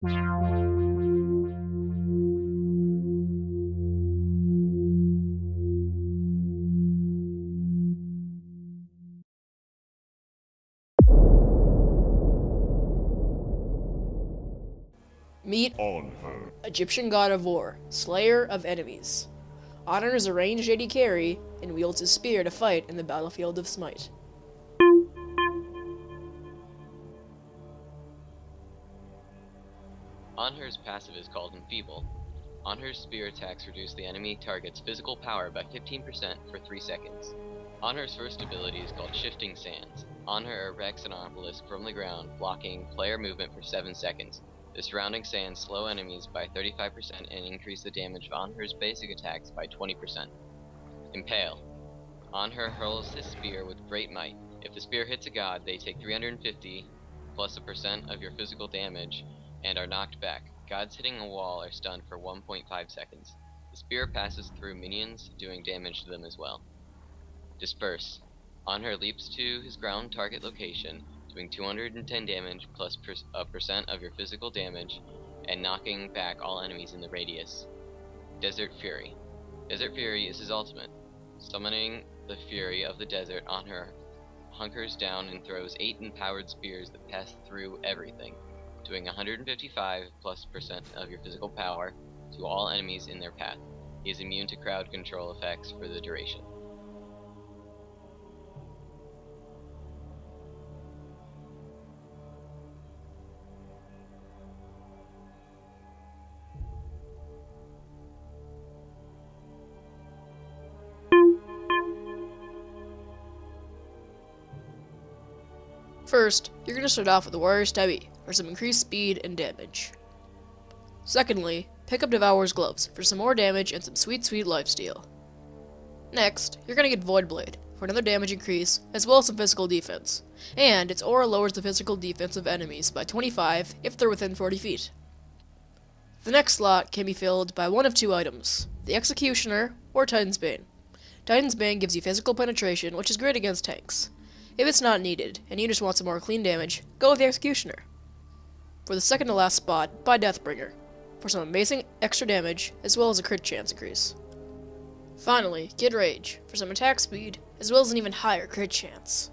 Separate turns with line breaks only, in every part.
Meet
Anhur.
Egyptian god of war, slayer of enemies. Anhur is a ranged AD carry and wields his spear to fight in the battlefield of Smite.
Anhur's passive is called Enfeeble. Anhur's spear attacks reduce the enemy target's physical power by 15% for 3 seconds. Anhur's first ability is called Shifting Sands. Anhur erects an obelisk from the ground, blocking player movement for 7 seconds. The surrounding sands slow enemies by 35% and increase the damage of Anhur's basic attacks by 20%. Impale. Anhur hurls his spear with great might. If the spear hits a god, they take 350 plus a percent of your physical damage and are knocked back. Gods hitting a wall are stunned for 1.5 seconds. The spear passes through minions, doing damage to them as well. Disperse. Anhur leaps to his ground target location, doing 210 damage plus a percent of your physical damage, and knocking back all enemies in the radius. Desert Fury. Desert Fury is his ultimate. Summoning the Fury of the Desert, Anhur hunkers down and throws 8 empowered spears that pass through everything, doing 155 plus percent of your physical power to all enemies in their path. He is immune to crowd control effects for the duration.
First, you're going to start off with the Warrior's Tabi for some increased speed and damage. Secondly, pick up Devourer's Gloves for some more damage and some sweet lifesteal. Next, you're going to get Void Blade for another damage increase as well as some physical defense, and its aura lowers the physical defense of enemies by 25 if they're within 40 feet. The next slot can be filled by one of 2 items, the Executioner or Titan's Bane. Titan's Bane gives you physical penetration, which is great against tanks. If it's not needed, and you just want some more clean damage, go with the Executioner. For the second to last spot, buy Deathbringer, for some amazing extra damage, as well as a crit chance increase. Finally, get Rage, for some attack speed, as well as an even higher crit chance.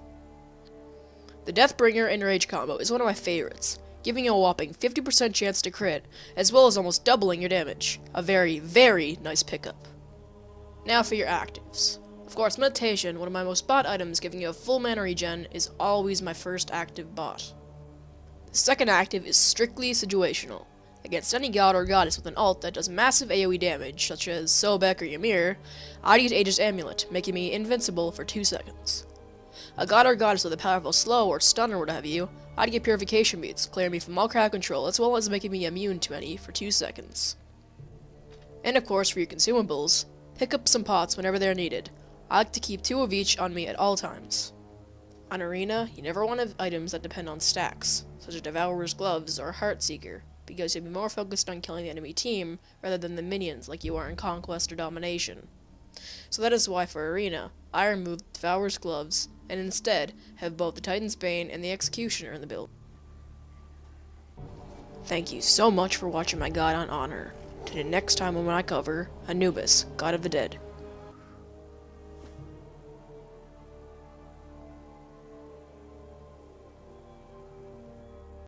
The Deathbringer and Rage combo is one of my favorites, giving you a whopping 50% chance to crit, as well as almost doubling your damage. A very, very nice pickup. Now for your actives. Of course, Meditation, one of my most bought items giving you a full mana regen, is always my first active bought. The second active is strictly situational. Against any god or goddess with an ult that does massive AoE damage, such as Sobek or Ymir, I'd use Aegis Amulet, making me invincible for 2 seconds. A god or goddess with a powerful slow or stun or what have you, I'd get Purification Beads, clearing me from all crowd control as well as making me immune to any for 2 seconds. And of course, for your consumables, pick up some pots whenever they're needed. I like to keep 2 of each on me at all times. On Arena, you never want items that depend on stacks, such as Devourer's Gloves or Heartseeker, because you'll be more focused on killing the enemy team rather than the minions like you are in Conquest or Domination. So that is why for Arena, I removed Devourer's Gloves, and instead have both the Titan's Bane and the Executioner in the build. Thank you so much for watching my guide on Anhur. Tune in next time when I cover Anubis, God of the Dead.